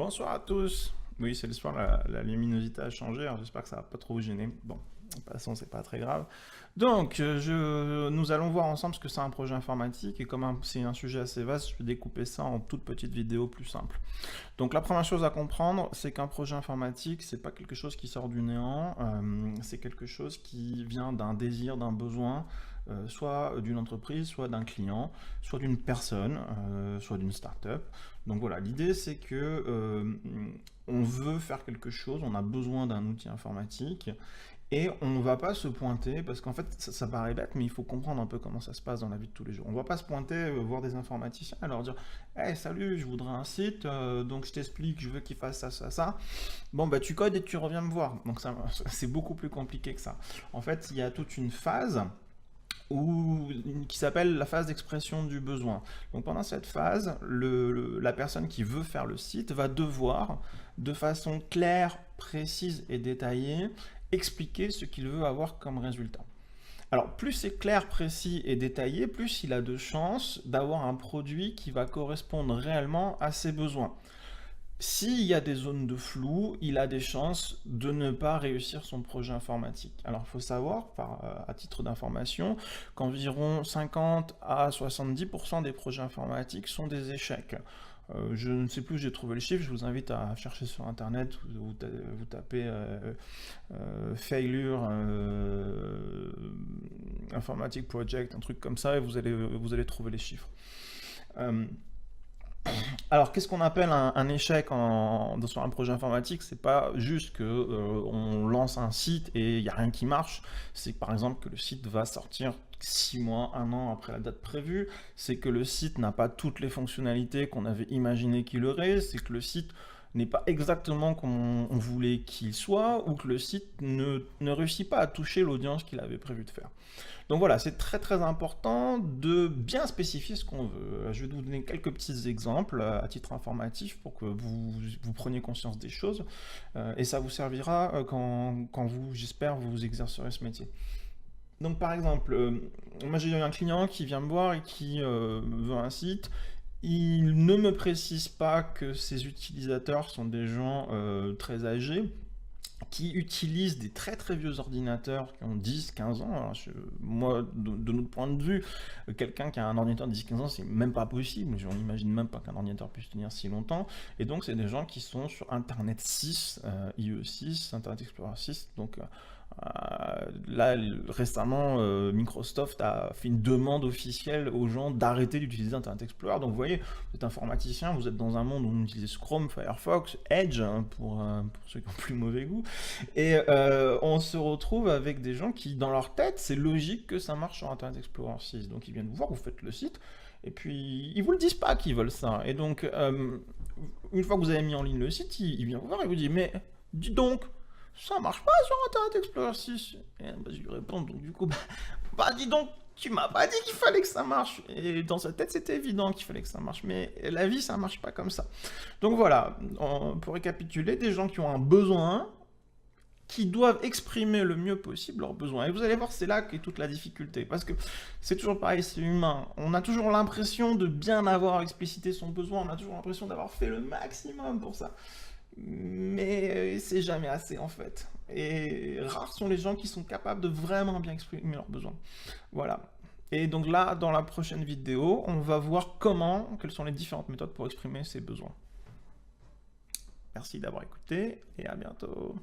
Bonsoir à tous. Oui, c'est le soir, la luminosité a changé, alors j'espère que ça va pas trop vous gêner. Bon, de toute façon, c'est pas très grave. Donc, nous allons voir ensemble ce que c'est un projet informatique, et comme c'est un sujet assez vaste, je vais découper ça en toutes petites vidéos plus simples. Donc, la première chose à comprendre, c'est qu'un projet informatique, c'est pas quelque chose qui sort du néant, c'est quelque chose qui vient d'un désir, d'un besoin, soit d'une entreprise, soit d'un client, soit d'une personne, soit d'une start-up. Donc voilà, l'idée c'est que on veut faire quelque chose, on a besoin d'un outil informatique, et on ne va pas se pointer, parce qu'en fait ça paraît bête, mais il faut comprendre un peu comment ça se passe dans la vie de tous les jours. On ne va pas se pointer, voir des informaticiens et leur dire hey, salut, je voudrais un site, donc je t'explique, je veux qu'il fasse ça, ça, ça. Bon, bah tu codes et tu reviens me voir. Donc c'est beaucoup plus compliqué que ça. En fait, il y a toute une phase qui s'appelle la phase d'expression du besoin. Donc pendant cette phase, la personne qui veut faire le site va devoir, de façon claire, précise et détaillée, expliquer ce qu'il veut avoir comme résultat. Alors plus c'est clair, précis et détaillé, plus il a de chances d'avoir un produit qui va correspondre réellement à ses besoins. S'il y a des zones de flou, il a des chances de ne pas réussir son projet informatique. Alors il faut savoir, à titre d'information, qu'environ 50 à 70% des projets informatiques sont des échecs. Je ne sais plus où j'ai trouvé le chiffre, je vous invite à chercher sur internet, vous tapez failure informatic project, un truc comme ça, et vous allez trouver les chiffres. Alors, qu'est-ce qu'on appelle un échec sur un projet informatique? C'est pas juste que on lance un site et il n'y a rien qui marche. C'est par exemple que le site va sortir 6 mois, 1 an après la date prévue. C'est que le site n'a pas toutes les fonctionnalités qu'on avait imaginé qu'il aurait. C'est que le site n'est pas exactement comme on voulait qu'il soit, ou que le site ne réussit pas à toucher l'audience qu'il avait prévu de faire. Donc voilà, c'est très très important de bien spécifier ce qu'on veut. Je vais vous donner quelques petits exemples à titre informatif pour que vous preniez conscience des choses, et ça vous servira quand vous, j'espère, vous exercerez ce métier. Donc par exemple, moi j'ai un client qui vient me voir et qui veut un site. Il ne me précise pas que ses utilisateurs sont des gens très âgés, qui utilisent des très très vieux ordinateurs qui ont 10-15 ans. Alors moi, de notre point de vue, quelqu'un qui a un ordinateur de 10-15 ans, c'est même pas possible. On n'imagine même pas qu'un ordinateur puisse tenir si longtemps. Et donc, c'est des gens qui sont sur Internet 6, IE6, Internet Explorer 6. Donc, là, récemment, Microsoft a fait une demande officielle aux gens d'arrêter d'utiliser Internet Explorer. Donc vous voyez, vous êtes informaticien, vous êtes dans un monde où on utilise Chrome, Firefox, Edge, pour ceux qui ont plus mauvais goût, et on se retrouve avec des gens qui, dans leur tête, c'est logique que ça marche sur Internet Explorer 6. Donc ils viennent vous voir, vous faites le site, et puis ils vous le disent pas qu'ils veulent ça. Et donc, une fois que vous avez mis en ligne le site, il vient vous voir et vous dit, mais dis donc, ça marche pas sur Internet Explorer 6. Et je lui réponds, donc du coup, bah dis donc, tu m'as pas dit qu'il fallait que ça marche. Et dans sa tête, c'était évident qu'il fallait que ça marche. Mais la vie, ça marche pas comme ça. Donc voilà, pour récapituler, des gens qui ont un besoin, qui doivent exprimer le mieux possible leurs besoins. Et vous allez voir, c'est là qu'est toute la difficulté. Parce que c'est toujours pareil, c'est humain. On a toujours l'impression de bien avoir explicité son besoin. On a toujours l'impression d'avoir fait le maximum pour ça. Mais c'est jamais assez en fait. Et rares sont les gens qui sont capables de vraiment bien exprimer leurs besoins. Voilà. Et donc là, dans la prochaine vidéo, on va voir quelles sont les différentes méthodes pour exprimer ces besoins. Merci d'avoir écouté et à bientôt.